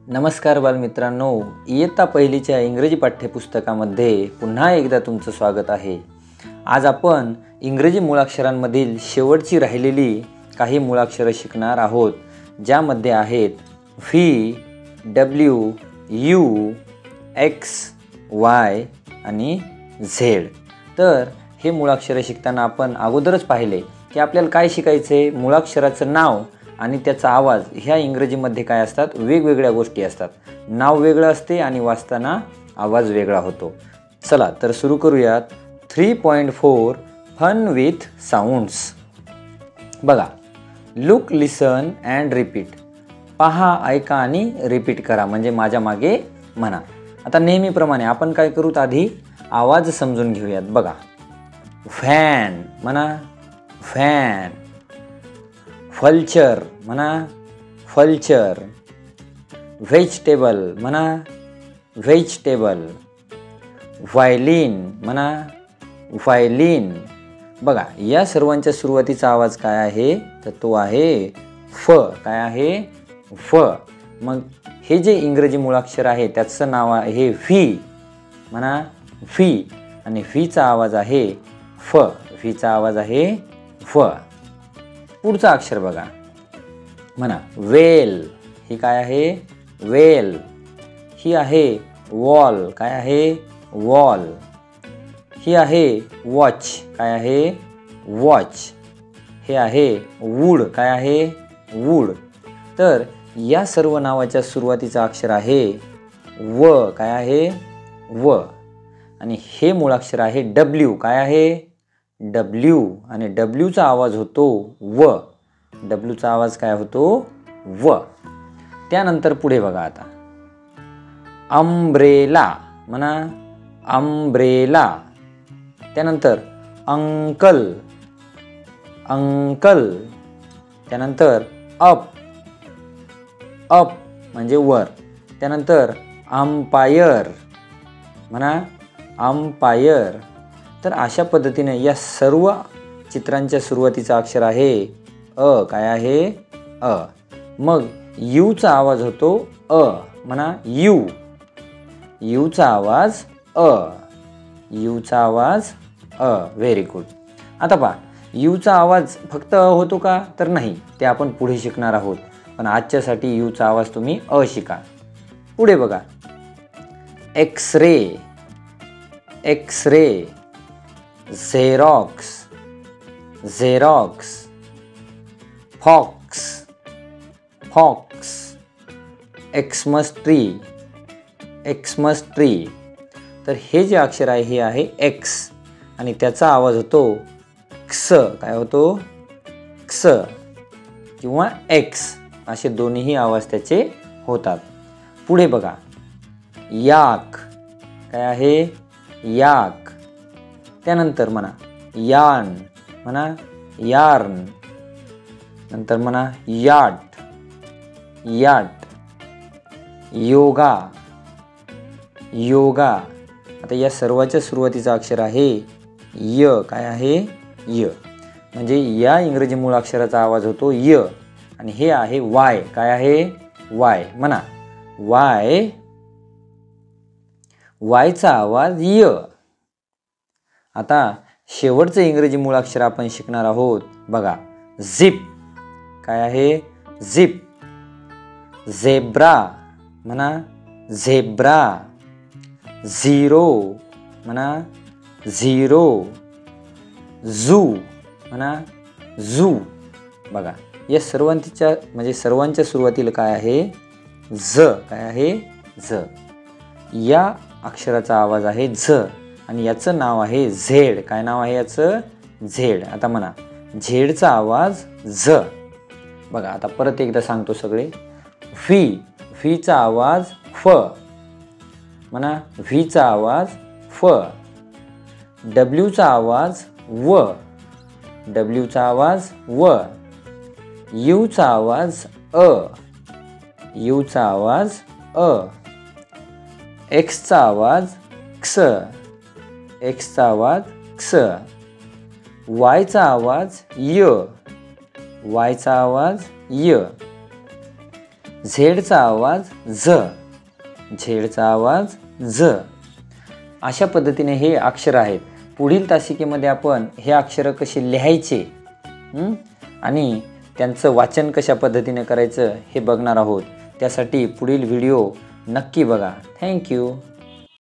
नमस्कार बालमित्रांनो, इयत्ता पहिलीच्या इंग्रजी पाठ्यपुस्तकामध्ये पुन्हा एकदा तुमचं स्वागत आहे। आज आपण इंग्रजी मुळाक्षरांमधील शेवटची राहिलेली काही मुळाक्षरे शिकणार आहोत, ज्यामध्ये आहेत V, W, you, x, Y आणि झेड। तर हे मुळाक्षरे शिकताना आपण अगोदरच पाहिले की आपल्याला काय शिकायचे, मुळाक्षराचं नाव आणि त्याचा आवाज ह्या इंग्रजीमध्ये काय असतात, वेगवेगळ्या गोष्टी असतात। नाव वेगळं असते आणि वाचताना आवाज वेगळा होतो। चला तर सुरू करूयात। 3.4 फन विथ साऊंड्स। बघा, लुक, लिसन अँड रिपीट। पहा, ऐका आणि रिपीट करा, म्हणजे माझ्या मागे म्हणा। आता नेहमीप्रमाणे आपण काय करूत, आधी आवाज समजून घेऊयात। बघा, फॅन म्हणा, फॅन। फल्चर म्हणा, फल्चर। व्हेजिटेबल म्हणा, व्हेजिटेबल। व्हायलिन म्हणा, व्हायलिन। बघा, या सर्वांच्या सुरुवातीचा आवाज काय आहे, तर तो आहे फ। काय आहे, फ। मग हे जे इंग्रजी मुळाक्षर आहे त्याचं नाव आहे व्ही म्हणा, व्ही। आणि व्हीचा आवाज आहे फ, व्हीचा आवाज आहे फ। पुढचा अक्षर बघा, म्हणा वेल। ही काय आहे, वेल। ही आहे वॉल। काय आहे, वॉल। ही आहे वॉच। काय आहे, वॉच। हे आहे वूड। काय आहे, वूड। तर या सर्व नावाच्या सुरुवातीचा अक्षर आहे व। काय आहे, व। आणि हे मुळाक्षर आहे डब्ल्यू। काय आहे, डब्ल्यू। आणि डब्ल्यूचा आवाज होतो व। डब्ल्यूचा आवाज काय होतो, व। त्यानंतर पुढे बघा, आता अम्ब्रेला म्हणा, अम्ब्रेला। त्यानंतर अंकल, अंकल। त्यानंतर अप, अप म्हणजे वर। त्यानंतर अंपायर म्हणा, अंपायर। तर अशा पद्धतीने या सर्व चित्रांच्या सुरुवातीचा अक्षर आहे अ। काय आहे, अ। मग यूचा आवाज होतो अ म्हणा, यू। यूचा आवाज अ, यूचा आवाज अ। Very good. आता पहा, यूचा आवाज फक्त अ होतो का, तर नाही, ते आपण पुढे शिकणार आहोत। पण आजच्यासाठी यूचा आवाज तुम्ही अ शिका। पुढे बघा, X ray, X ray. Xerox, xerox. Fox, fox. Xmas tree, Xmas tree. तर हे जे अक्षर आहे हे आहे एक्स आणि त्याचा आवाज होतो क्स। काय होतो, क्स किंवा एक्स, असे दोन्ही आवाज त्याचे होतात। पुढे बघा, याक। काय आहे, याक। त्यानंतर म्हणा यार्न म्हणा, यार्न। नंतर म्हणा याट, याट। योगा, योगा। आता या सर्वाच्या सुरुवातीचा अक्षर आहे य। काय आहे, य। म्हणजे या इंग्रजी मुळाक्षराचा आवाज होतो य आणि हे आहे वाय। काय आहे, वाय म्हणा, वाय। वायचा आवाज य। आता शेवटचं इंग्रजी मुळाक्षर आपण शिकणार आहोत। बघा, झिप। काय आहे, झिप। झेब्रा म्हणा, झेब्रा। झिरो म्हणा, झिरो। झू म्हणा, झू। बघा, या सर्वांच्या सुरुवातीला काय आहे, झ। काय आहे, झ। या अक्षराचा आवाज आहे झ आणि याचं नाव आहे झेड। काय नाव आहे याचं, झेड। आता म्हणा झेडचा आवाज झ। बघा, आता परत एकदा सांगतो सगळे। व्ही, व्हीचा आवाज फ म्हणा, व्हीचा आवाज फ। डब्ल्यूचा आवाज व, डब्ल्यूचा आवाज व। यूचा आवाज अ, यूचा आवाज अ। एक्सचा आवाज क्स, एक्सचा आवाज क्स। वायचा आवाज य, वायचा आवाज य। झेडचा आवाज झ, झेडचा आवाज झ. अशा पद्धतीने हे अक्षर आहेत. पुढील तासिकेमध्ये आपण हे अक्षर कसे लिहायचे आणि त्यांचं वाचन कशा पद्धतीने करायचं हे बघणार आहोत. त्यासाठी पुढील व्हिडिओ नक्की बघा. थँक्यू.